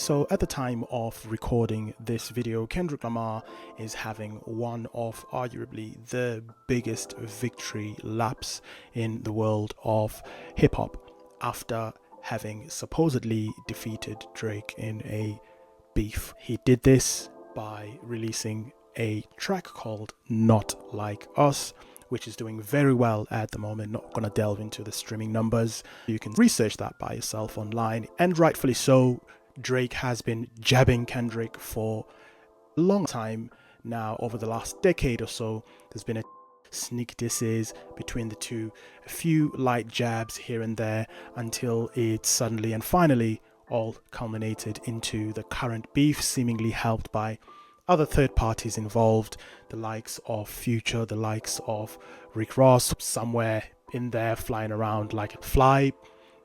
So at the time of recording this video, Kendrick Lamar is having one of arguably the biggest victory laps in the world of hip hop after having supposedly defeated Drake in a beef. He did this by releasing a track called Not Like Us, which is doing very well at the moment. Not going to delve into the streaming numbers. You can research that by yourself online, and rightfully so. Drake has been jabbing Kendrick for a long time now. Over the last decade or so, there's been a sneak disses between the two, a few light jabs here and there, until it suddenly and finally all culminated into the current beef, seemingly helped by other third parties involved, the likes of Future, the likes of Rick Ross, somewhere in there flying around like a fly.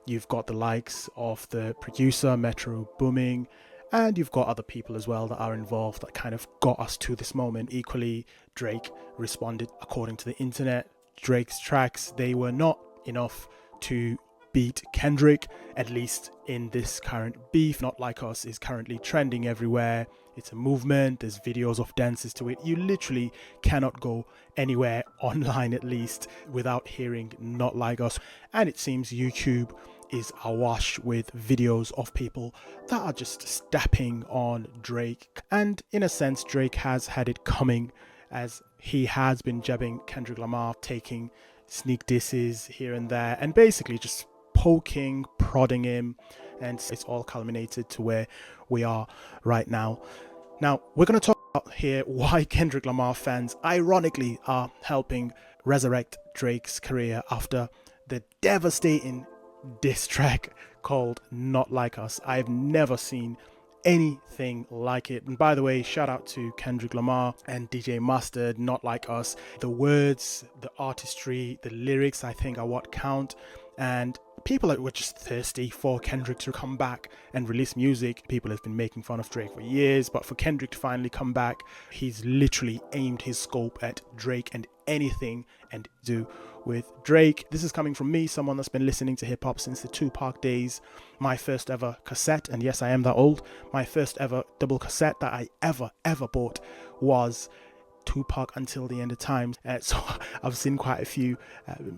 You've got the likes of the producer, Metro Booming, and you've got other people as well that are involved that kind of got us to this moment. Equally, Drake responded according to the internet. Drake's tracks, they were not enough to beat Kendrick, at least in this current beef. Not Like Us is currently trending everywhere. It's a movement, there's videos of dances to it. You literally cannot go anywhere online, at least, without hearing Not Like Us. And it seems YouTube is awash with videos of people that are just stepping on Drake. And in a sense, Drake has had it coming, as he has been jabbing Kendrick Lamar, taking sneak disses here and there, and basically just poking, prodding him, and it's all culminated to where we are right now. Now, we're going to talk about here why Kendrick Lamar fans, ironically, are helping resurrect Drake's career after the devastating diss track called Not Like Us. I've never seen anything like it. And by the way, shout out to Kendrick Lamar and DJ Mustard. Not Like Us. The words, the artistry, the lyrics, I think, are what count. And people were just thirsty for Kendrick to come back and release music. People have been making fun of Drake for years, but for Kendrick to finally come back, he's literally aimed his scope at Drake and anything and do with Drake. This is coming from me, someone that's been listening to hip hop since the Tupac days. My first ever cassette, and yes, I am that old, my first ever double cassette that I ever bought was Tupac Until the End of Time. So I've seen quite a few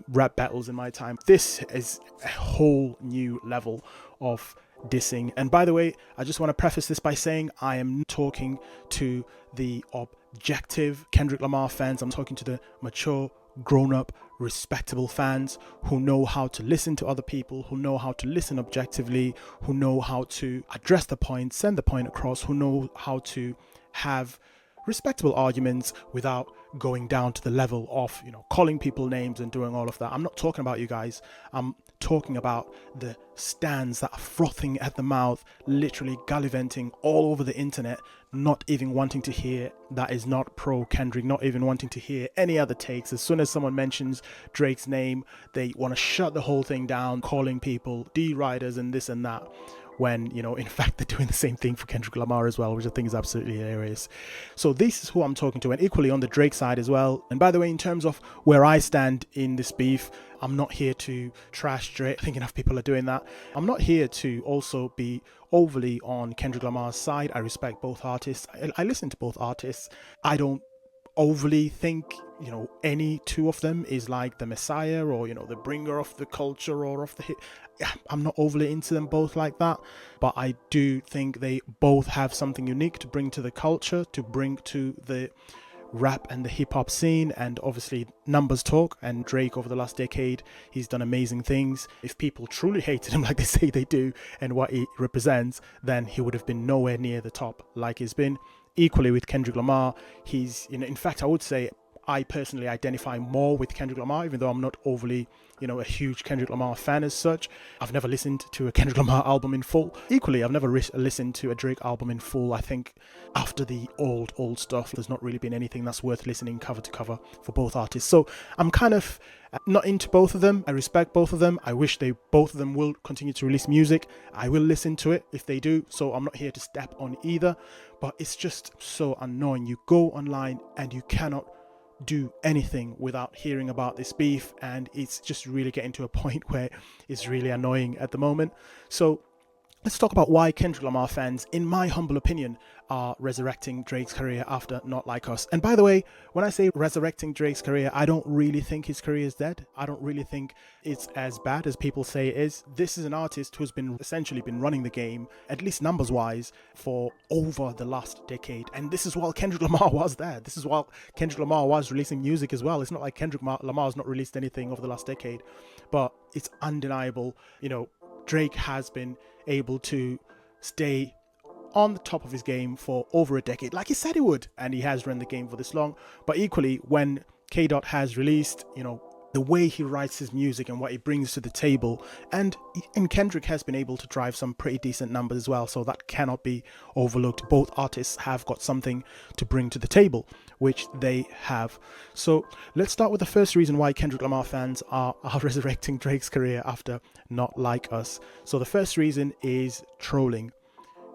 rap battles in my time. This is a whole new level of dissing. And by the way, I just want to preface this by saying I am talking to the objective Kendrick Lamar fans. I'm talking to the mature, grown-up, respectable fans who know how to listen to other people, who know how to listen objectively, who know how to address the point, send the point across, who know how to have respectable arguments without going down to the level of, calling people names and doing all of that. I'm not talking about you guys. I'm talking about the stands that are frothing at the mouth, literally gallivanting all over the internet, not even wanting to hear that is not pro Kendrick, not even wanting to hear any other takes. As soon as someone mentions Drake's name, they want to shut the whole thing down, calling people D-riders and this and that, when, in fact, they're doing the same thing for Kendrick Lamar as well, which I think is absolutely hilarious. So this is who I'm talking to, and equally on the Drake side as well. And by the way, in terms of where I stand in this beef, I'm not here to trash Drake. I think enough people are doing that. I'm not here to also be overly on Kendrick Lamar's side. I respect both artists. I listen to both artists. I don't overly think any two of them is like the messiah or the bringer of the culture or of the hit. I'm not overly into them both like that, but I do think they both have something unique to bring to the culture, to bring to the rap and the hip-hop scene. And obviously numbers talk, and Drake over the last decade, he's done amazing things. If people truly hated him like they say they do and what he represents, then he would have been nowhere near the top like he's been. Equally with Kendrick Lamar, he's, in fact, I would say I personally identify more with Kendrick Lamar, even though I'm not overly, a huge Kendrick Lamar fan as such. I've never listened to a Kendrick Lamar album in full. Equally, I've never listened to a Drake album in full. I think after the old stuff, there's not really been anything that's worth listening cover to cover for both artists. So I'm kind of not into both of them. I respect both of them. I wish both of them will continue to release music. I will listen to it if they do. So I'm not here to step on either. But it's just so annoying. You go online and you cannot do anything without hearing about this beef, and it's just really getting to a point where it's really annoying at the moment. So let's talk about why Kendrick Lamar fans, in my humble opinion, are resurrecting Drake's career after Not Like Us. And by the way, when I say resurrecting Drake's career, I don't really think his career is dead. I don't really think it's as bad as people say it is. This is an artist who's been essentially been running the game, at least numbers wise, for over the last decade. And this is while Kendrick Lamar was there. This is while Kendrick Lamar was releasing music as well. It's not like Kendrick Lamar's not released anything over the last decade, but it's undeniable. Drake has been able to stay on the top of his game for over a decade, like he said he would, and he has run the game for this long. But equally, when K. Dot has released, the way he writes his music and what he brings to the table, and Kendrick has been able to drive some pretty decent numbers as well, so that cannot be overlooked. Both artists have got something to bring to the table, which they have. So let's start with the first reason why Kendrick Lamar fans are resurrecting Drake's career after Not Like Us. So the first reason is trolling.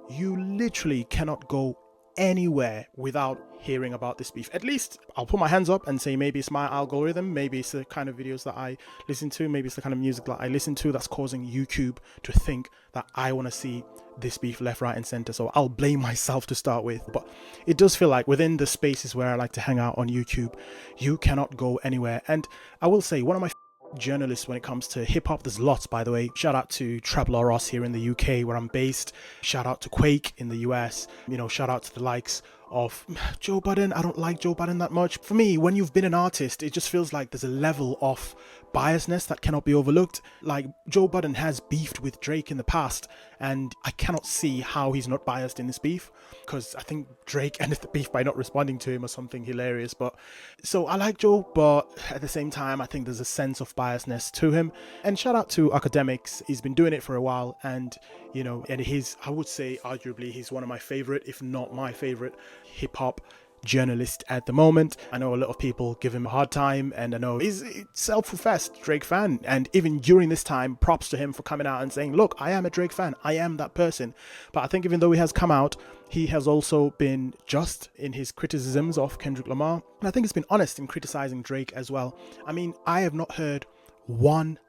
You literally cannot go anywhere without hearing about this beef. At least I'll put my hands up and say maybe it's my algorithm, maybe it's the kind of videos that I listen to, maybe it's the kind of music that I listen to that's causing YouTube to think that I want to see this beef left, right and center. So I'll blame myself to start with. But it does feel like within the spaces where I like to hang out on YouTube, you cannot go anywhere. And I will say, one of my journalists when it comes to hip-hop, there's lots, by the way. Shout out to Trabla Ross here in the UK where I'm based. Shout out to Quake in the US. Shout out to the likes of Joe Budden. I don't like Joe Budden that much. For me, when you've been an artist, it just feels like there's a level of biasness that cannot be overlooked. Like, Joe Budden has beefed with Drake in the past, and I cannot see how he's not biased in this beef, because I think Drake ended the beef by not responding to him or something hilarious. But so I like Joe, but at the same time, I think there's a sense of biasness to him. And shout out to Academics. He's been doing it for a while, and and I would say arguably he's one of my favorite, if not my favorite, hip-hop journalist at the moment. I know a lot of people give him a hard time, and I know he's a self-professed Drake fan, and even during this time, props to him for coming out and saying, look, I am a Drake fan, I am that person. But I think even though he has come out, he has also been just in his criticisms of Kendrick Lamar, and I think he's been honest in criticizing Drake as well. I mean, I have not heard one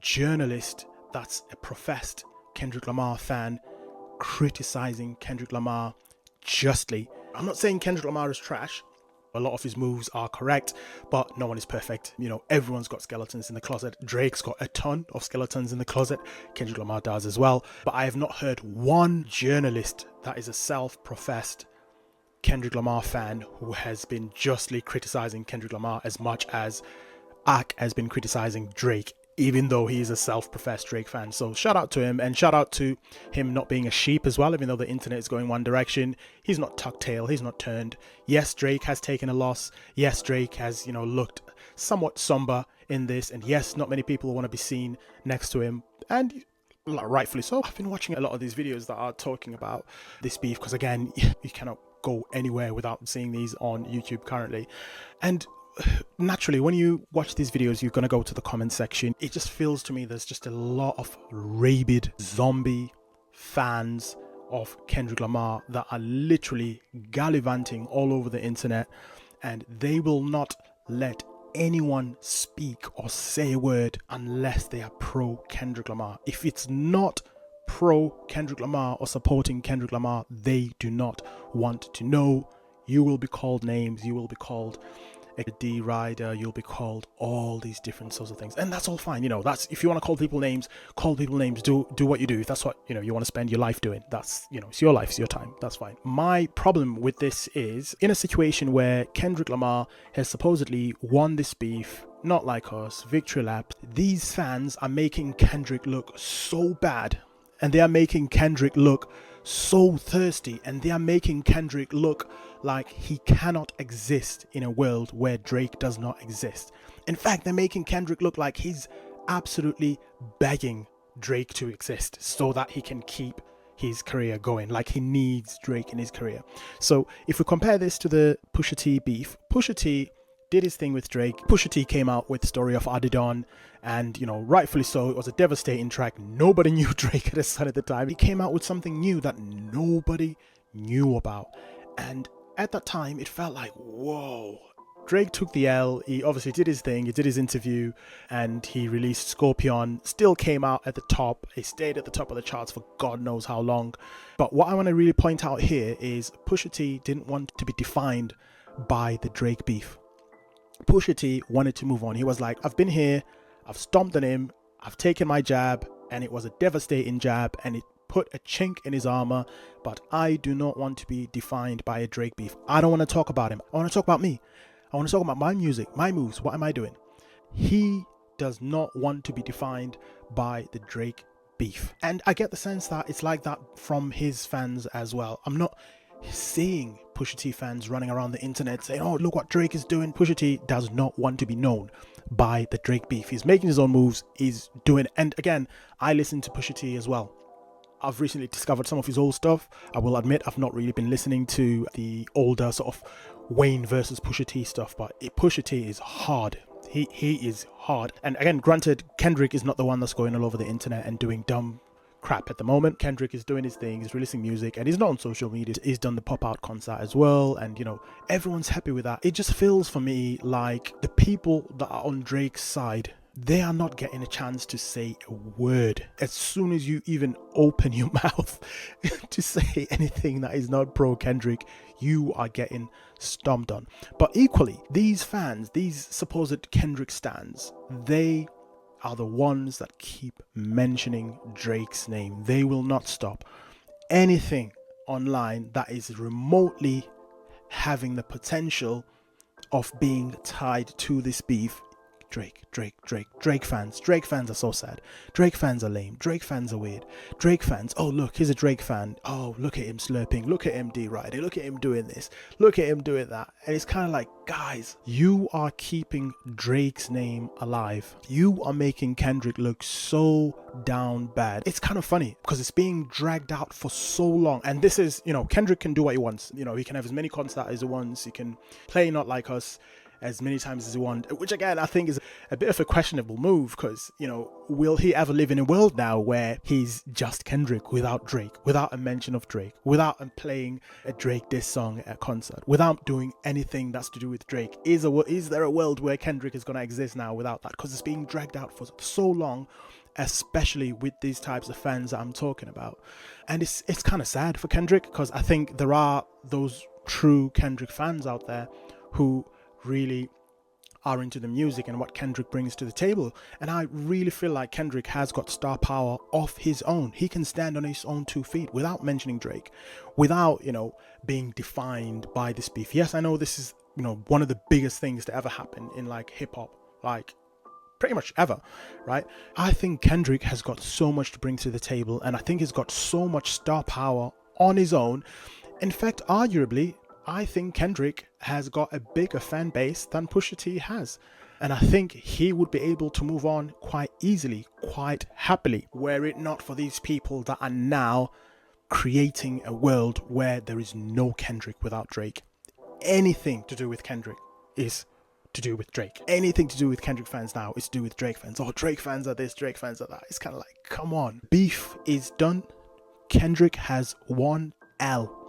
journalist that's a professed Kendrick Lamar fan criticizing Kendrick Lamar justly. I'm not saying Kendrick Lamar is trash. A lot of his moves are correct, but no one is perfect. Everyone's got skeletons in the closet. Drake's got a ton of skeletons in the closet. Kendrick Lamar does as well. But I have not heard one journalist that is a self-professed Kendrick Lamar fan who has been justly criticizing Kendrick Lamar as much as Ak has been criticizing Drake, even though he is a self-professed Drake fan. So shout out to him, and shout out to him not being a sheep as well. Even though the internet is going one direction, he's not tucked tail, he's not turned. Yes, Drake has taken a loss. Yes, Drake has, looked somewhat somber in this. And yes, not many people want to be seen next to him. And rightfully so. I've been watching a lot of these videos that are talking about this beef, because again, you cannot go anywhere without seeing these on YouTube currently. And naturally, when you watch these videos, you're going to go to the comment section. It just feels to me there's just a lot of rabid zombie fans of Kendrick Lamar that are literally gallivanting all over the internet, and they will not let anyone speak or say a word unless they are pro Kendrick Lamar. If it's not pro Kendrick Lamar or supporting Kendrick Lamar, they do not want to know. You will be called names, you will be called a D rider, you'll be called all these different sorts of things, and that's all fine. That's, if you want to call people names, do what you do. If that's what you want to spend your life doing, that's it's your life, it's your time, that's fine. My problem with this is, in a situation where Kendrick Lamar has supposedly won this beef, Not Like Us, victory lap, these fans are making Kendrick look so bad, and they are making Kendrick look so thirsty, and they are making Kendrick look like he cannot exist in a world where Drake does not exist. In fact, they're making Kendrick look like he's absolutely begging Drake to exist so that he can keep his career going, like he needs Drake in his career. So if we compare this to the Pusha T beef, Pusha T did his thing with Drake. Pusha T came out with the story of Adidon, and rightfully so, it was a devastating track. Nobody knew Drake had a son at the time. He came out with something new that nobody knew about, and at that time it felt like, whoa, Drake took the L. He obviously did his thing. He did his interview and he released Scorpion. Still came out at the top. He stayed at the top of the charts for God knows how long. But what I want to really point out here is Pusha T didn't want to be defined by the Drake beef. Pusha T wanted to move on. He was like, I've been here, I've stomped on him, I've taken my jab, and it was a devastating jab, and it put a chink in his armor, but I do not want to be defined by a Drake beef. I don't want to talk about him. I want to talk about me. I want to talk about my music, my moves. What am I doing? He does not want to be defined by the Drake beef. And I get the sense that it's like that from his fans as well. I'm not seeing Pusha T fans running around the internet saying, oh, look what Drake is doing. Pusha T does not want to be known by the Drake beef. He's making his own moves. He's doing, and again, I listen to Pusha T as well. I've recently discovered some of his old stuff. I will admit I've not really been listening to the older sort of Wayne versus Pusha T stuff, but Pusha T is hard. He is hard. And again, granted, Kendrick is not the one that's going all over the internet and doing dumb crap at the moment. Kendrick is doing his thing, he's releasing music, and he's not on social media. He's done the pop-out concert as well, and you know, everyone's happy with that. It just feels for me like the people that are on Drake's side, they are not getting a chance to say a word. As soon as you even open your mouth to say anything that is not pro Kendrick, you are getting stomped on. But equally, these fans, these supposed Kendrick stans, they are the ones that keep mentioning Drake's name. They will not stop. Anything online that is remotely having the potential of being tied to this beef, Drake fans are so sad. Drake fans are lame. Drake fans are weird. Drake fans, oh look, he's a Drake fan. Oh, look at him slurping. Look at him deriding. Look at him doing this. Look at him doing that. And it's kind of like, guys, you are keeping Drake's name alive. You are making Kendrick look so down bad. It's kind of funny because it's being dragged out for so long. And this is, you know, Kendrick can do what he wants. You know, he can have as many concerts as he wants. He can play Not Like Us as many times as he wants, which again I think is a bit of a questionable move, because, you know, will he ever live in a world now where he's just Kendrick without Drake, without a mention of Drake, without him playing a Drake diss song at a concert, without doing anything that's to do with Drake? Is there a world where Kendrick is going to exist now without that? Because it's being dragged out for so long, especially with these types of fans that I'm talking about. And it's kind of sad for Kendrick, because I think there are those true Kendrick fans out there who really are into the music and what Kendrick brings to the table. And I really feel like Kendrick has got star power of his own. He can stand on his own 2 feet without mentioning Drake, without, you know, being defined by this beef. Yes, I know this is, you know, one of the biggest things to ever happen in like hip hop, like pretty much ever, right? I think Kendrick has got so much to bring to the table, and I think he's got so much star power on his own. In fact, arguably, I think Kendrick has got a bigger fan base than Pusha T has. And I think he would be able to move on quite easily, quite happily, were it not for these people that are now creating a world where there is no Kendrick without Drake. Anything to do with Kendrick is to do with Drake. Anything to do with Kendrick fans now is to do with Drake fans. Oh, Drake fans are this, Drake fans are that. It's kind of like, come on. Beef is done. Kendrick has won L.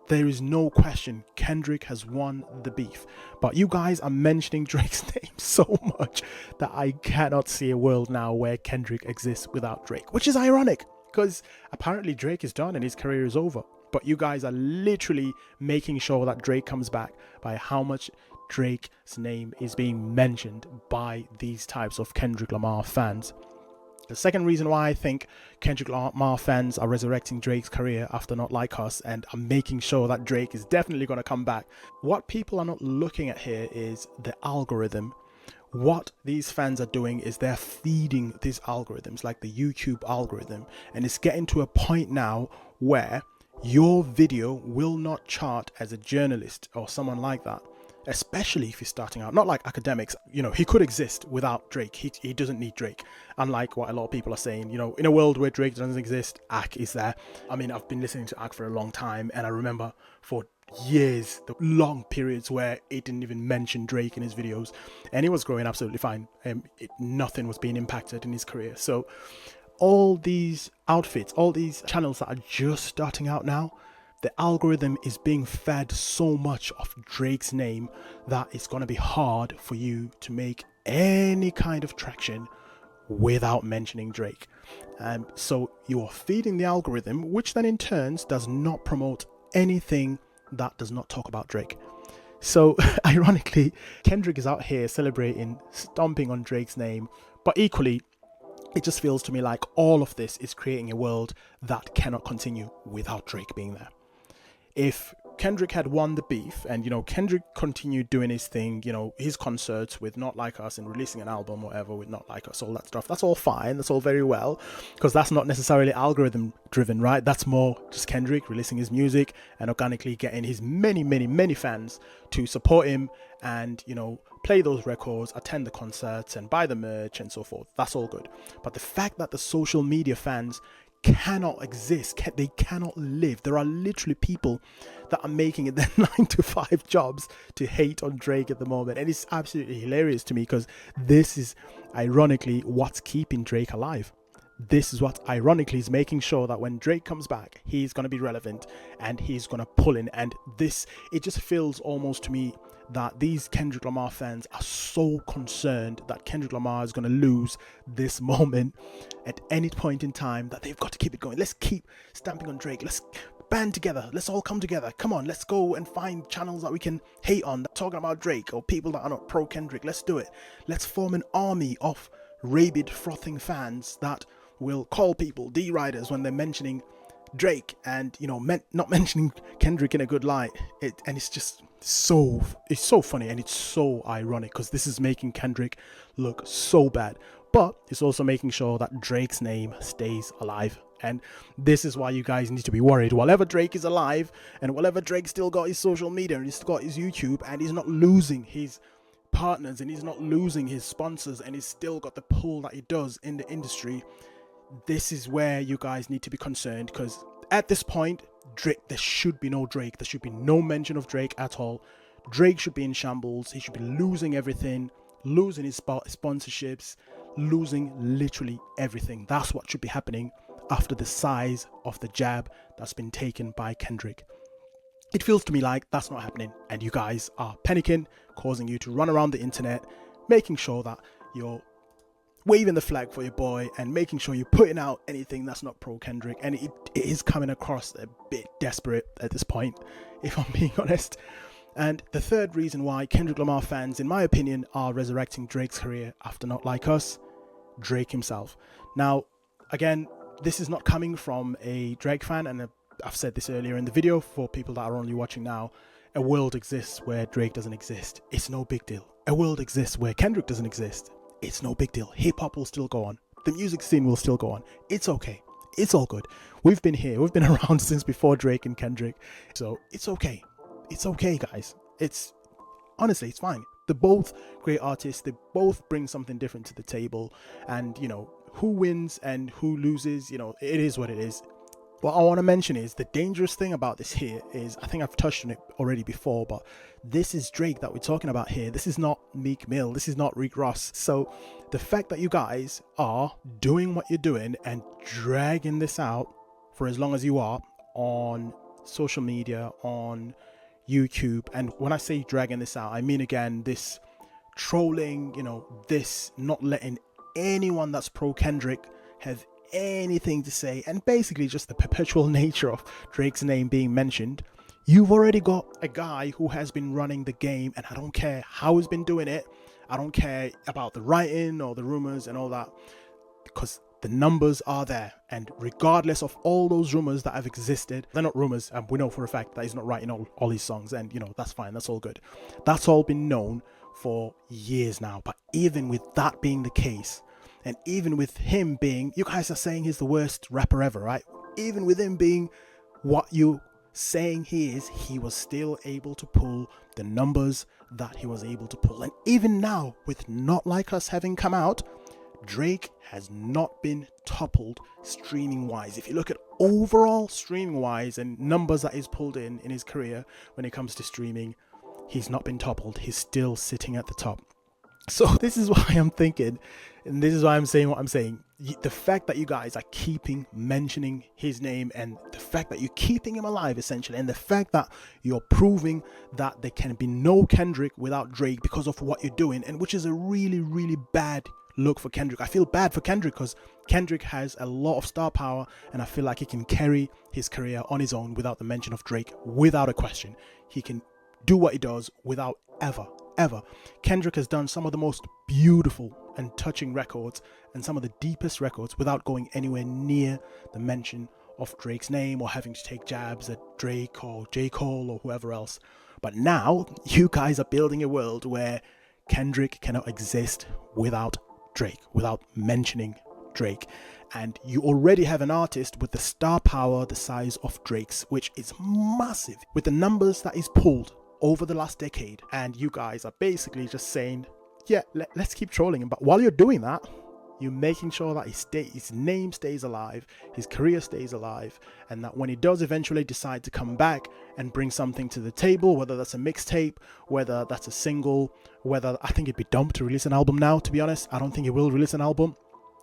There is no question Kendrick has won the beef. But you guys are mentioning Drake's name so much that I cannot see a world now where Kendrick exists without Drake, which is ironic because apparently Drake is done and his career is over. But you guys are literally making sure that Drake comes back by how much Drake's name is being mentioned by these types of Kendrick Lamar fans. The second reason why I think Kendrick Lamar fans are resurrecting Drake's career after Not Like Us and are making sure that Drake is definitely going to come back. What people are not looking at here is the algorithm. What these fans are doing is they're feeding these algorithms, like the YouTube algorithm. And it's getting to a point now where your video will not chart as a journalist or someone like that. Especially if he's starting out, not like academics, you know, he could exist without Drake. He doesn't need Drake. Unlike what a lot of people are saying, you know, in a world where Drake doesn't exist, Ak is there. I mean, I've been listening to Ak for a long time, and I remember for years, the long periods where it didn't even mention Drake in his videos, and he was growing absolutely fine. Nothing was being impacted in his career. So all these outfits, all these channels that are just starting out now, The algorithm is being fed so much of Drake's name that it's going to be hard for you to make any kind of traction without mentioning Drake. So you are feeding the algorithm, which then in turns does not promote anything that does not talk about Drake. So ironically, Kendrick is out here celebrating, stomping on Drake's name, but equally, it just feels to me like all of this is creating a world that cannot continue without Drake being there. If Kendrick had won the beef and, Kendrick continued doing his thing, his concerts with Not Like Us and releasing an album or whatever with Not Like Us, all that stuff, that's all fine, that's all very well, because that's not necessarily algorithm driven, right? That's more just Kendrick releasing his music and organically getting his many fans to support him and, play those records, attend the concerts and buy the merch and so forth. That's all good. But the fact that the social media fans cannot exist, they cannot live. There are literally people that are making it their 9-to-5 jobs to hate on Drake at the moment, and it's absolutely hilarious to me because this is ironically what's keeping Drake alive. This is what ironically is making sure that when Drake comes back, he's going to be relevant and he's going to pull in. And it just feels almost to me that these Kendrick Lamar fans are so concerned that Kendrick Lamar is going to lose this moment at any point in time that they've got to keep it going. Let's keep stamping on Drake. Let's band together. Let's all come together. Come on, let's go and find channels that we can hate on talking about Drake, or people that are not pro Kendrick. Let's do it. Let's form an army of rabid, frothing fans that will call people D-riders when they're mentioning Drake and, not mentioning Kendrick in a good light. And it's just it's so funny and it's so ironic because this is making Kendrick look so bad, but it's also making sure that Drake's name stays alive. And this is why you guys need to be worried. Whatever Drake is alive and whatever Drake still got his social media and he's got his YouTube and he's not losing his partners and he's not losing his sponsors and he's still got the pull that he does in the industry, this is where you guys need to be concerned, because at this point, Drake, there should be no Drake. There should be no mention of Drake at all. Drake should be in shambles. He should be losing everything, losing his sponsorships, losing literally everything. That's what should be happening after the size of the jab that's been taken by Kendrick. It feels to me like that's not happening, and you guys are panicking, causing you to run around the internet, making sure that you're waving the flag for your boy and making sure you're putting out anything that's not pro Kendrick. And it is coming across a bit desperate at this point, if I'm being honest. And the third reason why Kendrick Lamar fans, in my opinion, are resurrecting Drake's career after Not Like Us, Drake himself. Now, again, this is not coming from a Drake fan, and I've said this earlier in the video for people that are only watching now. A world exists where Drake doesn't exist. It's no big deal. A world exists where Kendrick doesn't exist. It's no big deal. Hip hop will still go on. The music scene will still go on. It's okay. It's all good. We've been here. We've been around since before Drake and Kendrick. So it's okay. It's okay, guys. Honestly, it's fine. They're both great artists. They both bring something different to the table. And, who wins and who loses, it is what it is. What I want to mention is the dangerous thing about this here is, I think I've touched on it already before, but this is Drake that we're talking about here. This is not Meek Mill. This is not Rick Ross. So the fact that you guys are doing what you're doing and dragging this out for as long as you are on social media, on YouTube, and when I say dragging this out, I mean, again, this trolling, this not letting anyone that's pro Kendrick have anything to say, and basically just the perpetual nature of Drake's name being mentioned. You've already got a guy who has been running the game, and I don't care how he's been doing it. I don't care about the writing or the rumors and all that, because the numbers are there. And regardless of all those rumors that have existed, they're not rumors, and we know for a fact that he's not writing all his songs, and that's fine, that's all good. That's all been known for years now. But even with that being the case, and even with him being, you guys are saying he's the worst rapper ever, right? Even with him being what you saying he is, he was still able to pull the numbers that he was able to pull. And even now, with Not Like Us having come out, Drake has not been toppled streaming wise. If you look at overall streaming wise and numbers that he's pulled in his career when it comes to streaming, he's not been toppled. He's still sitting at the top. So this is why I'm thinking, and this is why I'm saying what I'm saying. The fact that you guys are keeping mentioning his name, and the fact that you're keeping him alive essentially, and the fact that you're proving that there can be no Kendrick without Drake because of what you're doing, and which is a really, really bad look for Kendrick. I feel bad for Kendrick because Kendrick has a lot of star power, and I feel like he can carry his career on his own without the mention of Drake, without a question. He can do what he does without ever. Kendrick has done some of the most beautiful and touching records and some of the deepest records without going anywhere near the mention of Drake's name or having to take jabs at Drake or J. Cole or whoever else. But now you guys are building a world where Kendrick cannot exist without Drake, without mentioning Drake. And you already have an artist with the star power the size of Drake's, which is massive, with the numbers that he's pulled over the last decade. And you guys are basically just saying, yeah, let's keep trolling him. But while you're doing that, you're making sure that his name stays alive, his career stays alive, and that when he does eventually decide to come back and bring something to the table, whether that's a mixtape, whether that's a single, whether, I think it'd be dumb to release an album now, to be honest. I don't think he will release an album.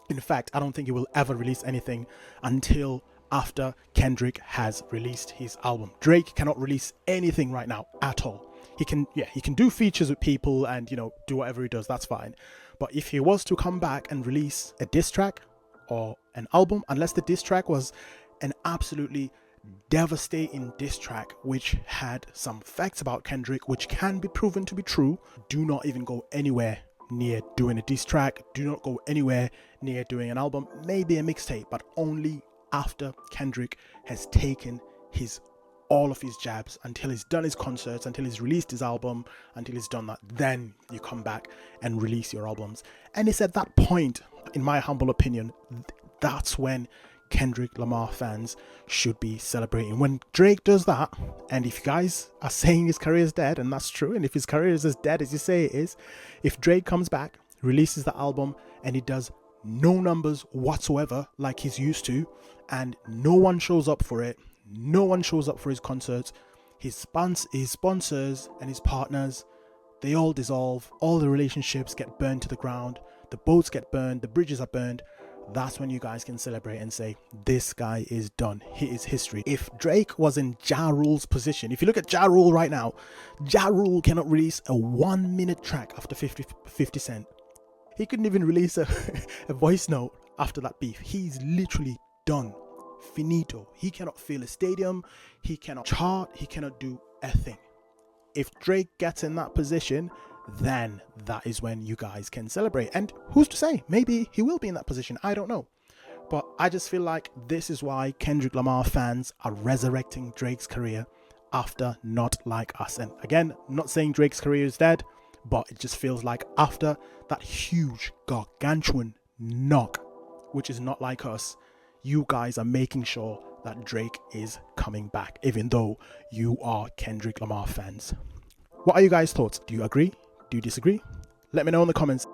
In fact, I don't think he will ever release anything until after Kendrick has released his album. Drake cannot release anything right now at all. He can do features with people and, do whatever he does, that's fine. But if he was to come back and release a diss track or an album, unless the diss track was an absolutely devastating diss track which had some facts about Kendrick which can be proven to be true, do not even go anywhere near doing a diss track. Do not go anywhere near doing an album, maybe a mixtape, but only after Kendrick has taken all of his jabs, until he's done his concerts, until he's released his album, until he's done that. Then you come back and release your albums. And it's at that point, in my humble opinion, that's when Kendrick Lamar fans should be celebrating. When Drake does that, and if you guys are saying his career is dead, and that's true, and if his career is as dead as you say it is, if Drake comes back, releases the album, and he does no numbers whatsoever like he's used to, and no one shows up for it, no one shows up for his concerts, his sponsors and his partners, they all dissolve, all the relationships get burned to the ground, the boats get burned, the bridges are burned, that's when you guys can celebrate and say, this guy is done, he is history. If Drake was in Ja Rule's position, if you look at Ja Rule right now, Ja Rule cannot release a 1-minute track after 50 Cent. He couldn't even release a voice note after that beef. He's literally done. Finito. He cannot fill a stadium, he cannot chart, he cannot do a thing. If Drake gets in that position, then that is when you guys can celebrate. And who's to say, maybe he will be in that position, I don't know. But I just feel like this is why Kendrick Lamar fans are resurrecting Drake's career after Not Like Us. And again, not saying Drake's career is dead, but it just feels like after that huge gargantuan knock, which is Not Like Us, you guys are making sure that Drake is coming back, even though you are Kendrick Lamar fans. What are you guys' thoughts? Do you agree? Do you disagree? Let me know in the comments.